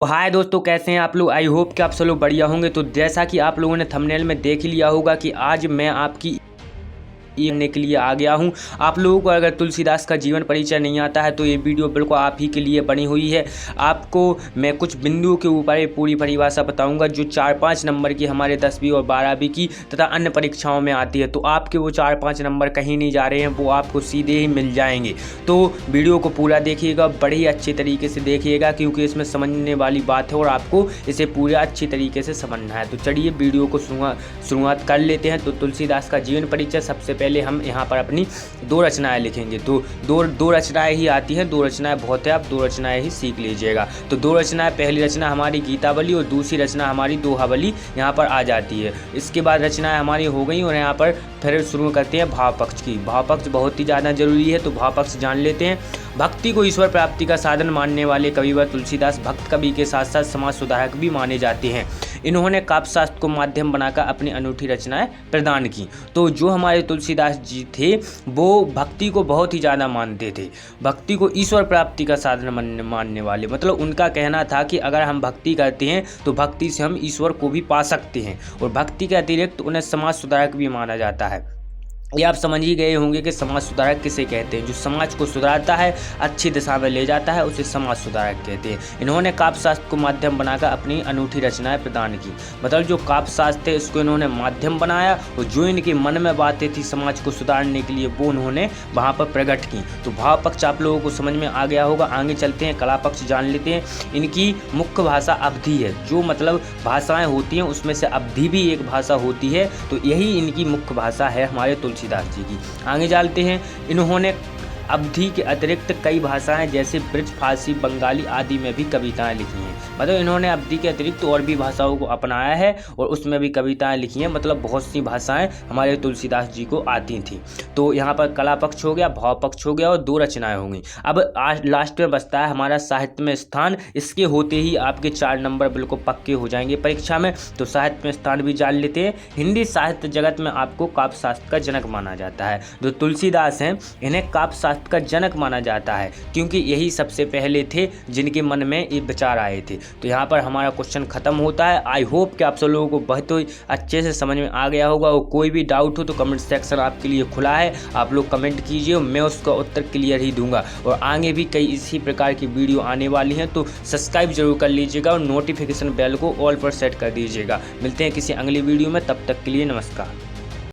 हाय दोस्तों, कैसे हैं आप लोग। आई होप कि आप सब लोग बढ़िया होंगे। तो जैसा कि आप लोगों ने थंबनेल में देख ही लिया होगा कि आज मैं आपकी करने के लिए आ गया हूं। आप लोगों को अगर तुलसीदास का जीवन परिचय नहीं आता है तो ये वीडियो बिल्कुल आप ही के लिए बनी हुई है। आपको मैं कुछ बिंदुओं के ऊपर ये पूरी परिभाषा बताऊंगा जो 4-5 नंबर की हमारे 10वीं और 12वीं की तथा अन्य परीक्षाओं में आती है। तो आपके वो 4-5 नंबर कहीं नहीं जा रहे हैं, वो आपको सीधे ही मिल जाएंगे। तो वीडियो को पूरा देखिएगा, बड़े ही अच्छे तरीके से देखिएगा क्योंकि इसमें समझने वाली बात है और आपको इसे पूरा अच्छी तरीके से समझना है। तो चलिए वीडियो को शुरुआत कर लेते हैं। तो तुलसीदास का जीवन परिचय, सबसे पहले हम यहाँ पर अपनी 2 रचनाएं लिखेंगे। तो दो रचनाएं ही आती हैं, 2 रचनाएं बहुत है, आप 2 रचनाएं ही सीख लीजिएगा। तो 2 रचनाएं, पहली रचना हमारी गीतावली और दूसरी रचना हमारी दोहावली यहाँ पर आ जाती है। इसके बाद रचनाएं हमारी हो गई और यहाँ पर फिर शुरू करते हैं भाव पक्ष की। भाव पक्ष बहुत ही ज़्यादा जरूरी है, तो भाव पक्ष जान लेते हैं। भक्ति को ईश्वर प्राप्ति का साधन मानने वाले कविवर तुलसीदास भक्त कवि के साथ साथ समाज सुधारक भी माने जाते हैं। इन्होंने काव्य शास्त्र को माध्यम बनाकर अपनी अनूठी रचनाएं प्रदान की। तो जो हमारे तुलसीदास जी थे वो भक्ति को बहुत ही ज़्यादा मानते थे। भक्ति को ईश्वर प्राप्ति का साधन मानने वाले, मतलब उनका कहना था कि अगर हम भक्ति करते हैं तो भक्ति से हम ईश्वर को भी पा सकते हैं। और भक्ति के अतिरिक्त उन्हें समाज सुधारक भी माना जाता है। ये आप समझ ही गए होंगे कि समाज सुधारक किसे कहते हैं। जो समाज को सुधारता है, अच्छी दिशा में ले जाता है, उसे समाज सुधारक कहते हैं। इन्होंने काव्य शास्त्र को माध्यम बनाकर अपनी अनूठी रचनाएं प्रदान की। मतलब जो काव्य शास्त्र थे इसको इन्होंने माध्यम बनाया और जो इनके मन में बातें थी समाज को सुधारने के लिए वो उन्होंने वहाँ पर प्रकट की। तो भाव पक्ष आप लोगों को समझ में आ गया होगा। आगे चलते हैं, कला पक्ष जान लेते हैं। इनकी मुख्य भाषा अवधी है। जो मतलब भाषाएँ होती हैं उसमें से अवधी भी एक भाषा होती है। तो यही इनकी मुख्य भाषा है हमारे तुलसीदास जी की। आगे चलते हैं। इन्होंने अवधी के अतिरिक्त कई भाषाएं जैसे ब्रज, फारसी, बंगाली आदि में भी कविताएं लिखी हैं। मतलब इन्होंने अवधी के अतिरिक्त और भी भाषाओं को अपनाया है और उसमें भी कविताएं लिखी हैं। मतलब बहुत सी भाषाएं हमारे तुलसीदास जी को आती थी। तो यहाँ पर कला पक्ष हो गया, भाव पक्ष हो गया और 2 रचनाएं होंगी। अब आज लास्ट में बचता है हमारा साहित्य में स्थान। इसके होते ही आपके 4 नंबर बिल्कुल पक्के हो जाएंगे परीक्षा में। तो साहित्य में स्थान भी जान लेते हैं। हिंदी साहित्य जगत में आपको काव्य शास्त्र का जनक माना जाता है। जो तुलसीदास हैं इन्हें काव्य शास्त्र का जनक माना जाता है क्योंकि यही सबसे पहले थे जिनके मन में ये विचार आए थे। तो यहाँ पर हमारा क्वेश्चन खत्म होता है। आई होप कि आप सब लोगों को बहुत ही अच्छे से समझ में आ गया होगा। और कोई भी डाउट हो तो कमेंट सेक्शन आपके लिए खुला है, आप लोग कमेंट कीजिए, मैं उसका उत्तर क्लियर ही दूंगा। और आगे भी कई इसी प्रकार की वीडियो आने वाली हैं तो सब्सक्राइब जरूर कर लीजिएगा और नोटिफिकेशन बेल को ऑल पर सेट कर दीजिएगा। मिलते हैं किसी अगली वीडियो में, तब तक के लिए नमस्कार।